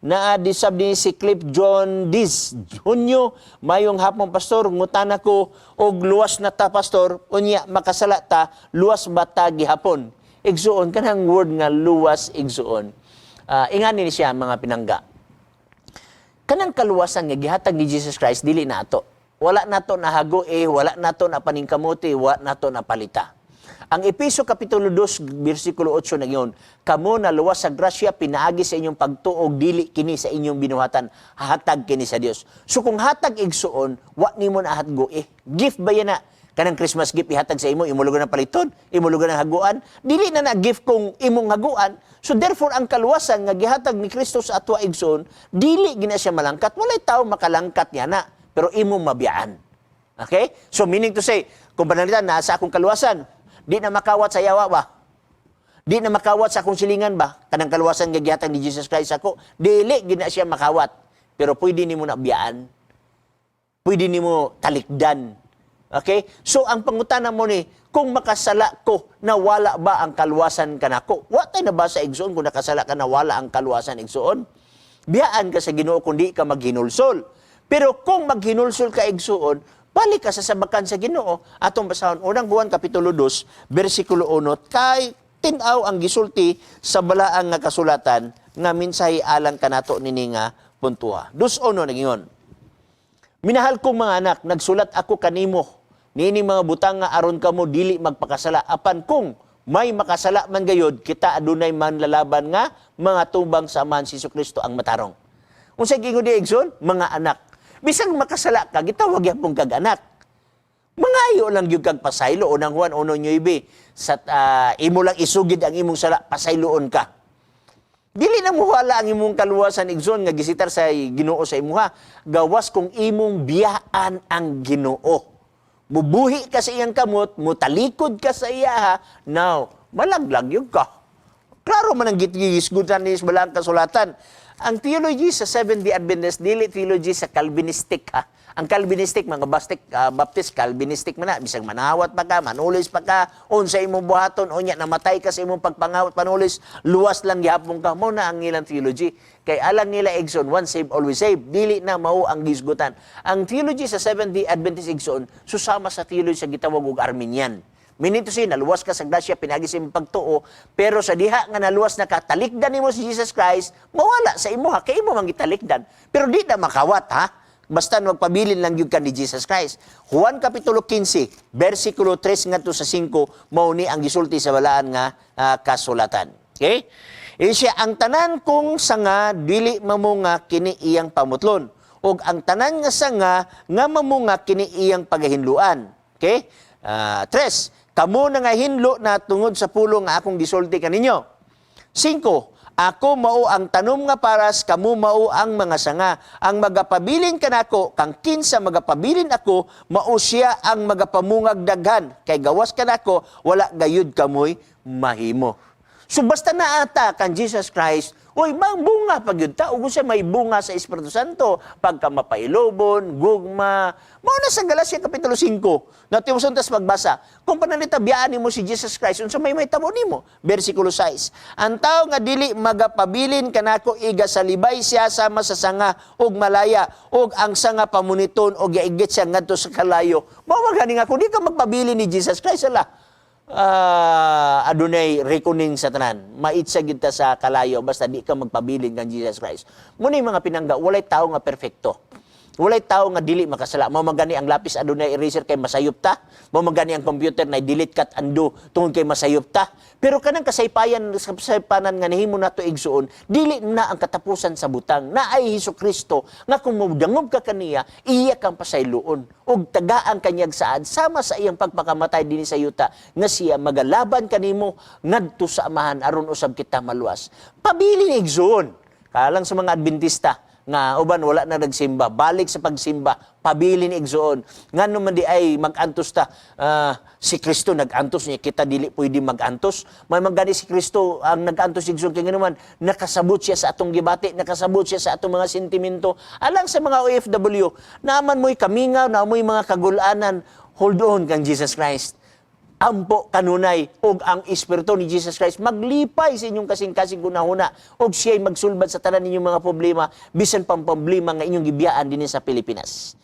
na disab ni si Cliff John Diz. Hunyo, mayong hapon pastor, ngutana ko og luwas na ta pastor, unya makasala ta, luwas ba ta gihapon? Igsuon, kanang word nga luwas igsuon. Ingani ni siya mga pinangga. Kanang kaluwasan nga gihatag ni Jesus Christ, dili na ato. Wala nato na hago wala nato na paningkamuti, wala nato na palita. Ang Epeso Kapitulo 2, versikulo 8 na yun, kamo na luwas sa grasya, pinaagi sa inyong pagtuog, dili kini sa inyong binuhatan, hatag kini sa Dios. So kung hatag igsuon, wa nimo na hatgo gift ba yan na? Kanang Christmas gift ihatag sa imo, imulugan ng paliton, imulugan ng haguan, dili na gift kung imong haguan. So therefore, ang kaluwasan nga gihatag ni Kristo sa atwa igsoon, dili gina siya malangkat, walay tao makalangkat niya na, pero imong mabiyaan. Okay? So meaning to say, kung panalitan, nasa akong kaluwasan, di na makawat sa yawa ba? Di na makawat sa akong silingan ba? Kanang kaluwasan nga gihatag ni Jesus Christ ako, dili gina siya makawat, pero pwede nimo na biyaan. Pwede nimo talikdan. Okay? So, ang pangutana mo ni, kung makasala ko, nawala ba ang kaluwasan ka nako? Wa tayo na ba sa igsoon kung nakasala ka, nawala ang kaluwasan igsoon? Biyaan ka sa Ginoo kung di ka maghinulsol. Pero kung maghinulsol ka igsoon, balik ka sa sabakan sa Ginoo. Atong basahon, unang Juan Kapitulo 2, versikulo 1, kay tinaw ang gisulti sa balaang nga kasulatan, nga minsahi alang kanato nini nga puntuha. 2:1 nagingon. Minahal kong mga anak, nagsulat ako kanimo, nini mga butang nga aron kamo dili magpakasala, apan kung may makasala man gayod, kita adunay manlalaban nga mga tumbang sa amahan si Jesucristo ang matarong. Unsay gingon di igsoon? Mga anak. Bisan makasala ka, gitawag yapong kag anak. Mangayo lang yung kag pasaylo, unang Juan 1:9, sa imo lang isugid ang imong sala, pasayloon ka. Dili na muwala ang imong kaluwasan igsoon nga gisitar sa Ginoo sa imuha, gawas kung imong biyaan ang Ginoo. Mubuhi ka sa iyang kamot, mutalikod ka sa iya, now, malaglag yung ka. Klaro man ang gitisgutan ni balang kasulatan. Ang theology sa Seventh-day Adventist, dili theology sa Calvinistic, ha? Ang Calvinistic, mga Baptist, Calvinistic man na, bisang manawat pa ka, manulis pa ka, unsa imong buhaton, unya namatay ka sa imong pagpangawat, panulis, luwas lang gihapon ka, mo na ang ilang theology. Kay alang nila igsoon, once saved, always saved, dili na mao ang gisgutan. Ang theology sa Seventh-day Adventist igsoon, susama sa theology sa gitawag og Arminian. Meaning to say, naluwas ka sa grasya, pinagi sa imong pagtuo, pero sa diha nga naluwas na ka, talikdan nimo si Jesus Christ, mawala sa imuha, kay imo mang gitalikdan. Pero di na makawat, ha? Basta magpabilin lang yung ka ni Jesus Christ. Juan Kapitulo 15, versikulo 3 nga to sa 5, mao ni ang gisulti sa balaan nga kasulatan. Okay? Siya, ang tanan kong sanga, dili mamunga kini iyang pamutlon. O ang tanan nga sanga, nga mamunga kini iyang pagahinluan. Okay? 3, kamo na nga hinlo na tungod sa pulo nga akong gisulti kaninyo. 5, ako mao ang tanom nga paras, kamo mao ang mga sanga. Ang magapabilin kanako, kang kinsa magapabilin ako, mao siya ang magapamungag daghan. Kay gawas kanako, wala gayud kamoy mahimo. So basta naata kan Jesus Christ, uy, bunga pag yun ta, ug siya may bunga sa Espiritu Santo, pagka mapailobon, gugma. Mao na sa Galacia Kapitulo 5, natiuson tas magbasa. Kung panalita biyaan mo si Jesus Christ, unsa may tabo nimo? Versikulo 6. Ang tao nga dili magapabilin kanako, iga sa libay siya sama sa sanga ug malaya, ug ang sanga pamuniton og yaigit siya ngadto sa kalayo. Mao gani nga kung di ka magpabilin ni Jesus Christ, ala, adunay reckoning sa tanan. Maitsa gid ta sa kalayo basta di ka magpabilin kang Jesus Christ. Muna yung mga pinangga, walay tao nga perfecto. Walay tao nga dili makasala. Mao magani ang lapis adunay eraser kay masayop ta. Mao magani ang computer na delete cut undo tungod kay masayop ta. Pero kanang kasaypayan sa kasaypanan nga nahimo nato igsuon, dili na ang katapusan sa butang. Naay Hesukristo nga kung modangob ka kaniya, iya kang pasayloon ug tagaan kanyag saad sama sa iyang pagpakamatay dinhi sa yuta nga siya magalaban kanimo ngadto sa amahan aron usab kita maluwas. Pabili ni igsuon. Kalang sa mga Adventista nga uban wala na nagsimba, balik sa pagsimba, pabili ni igsoon. Ngano man di ay mag-antos ta, si Kristo nag-antos niya, kita dili pwede mag-antos. May magani si Kristo ang nag-antos igsoon kay ngano man nakasabot siya sa atong gibati, nakasabot siya sa atong mga sentimento. Alang sa mga OFW, naaman mo'y kamingaw, naamoy mga kagulanan, hold on kang Jesus Christ. ampo kanunay og ang Espiritu ni Jesus Christ maglipay sa inyong kasing-kasing gunahuna og siya'y magsulbad sa tanan ninyong mga problema bisan pang problema nga inyong gibiyaan dinhi sa Pilipinas.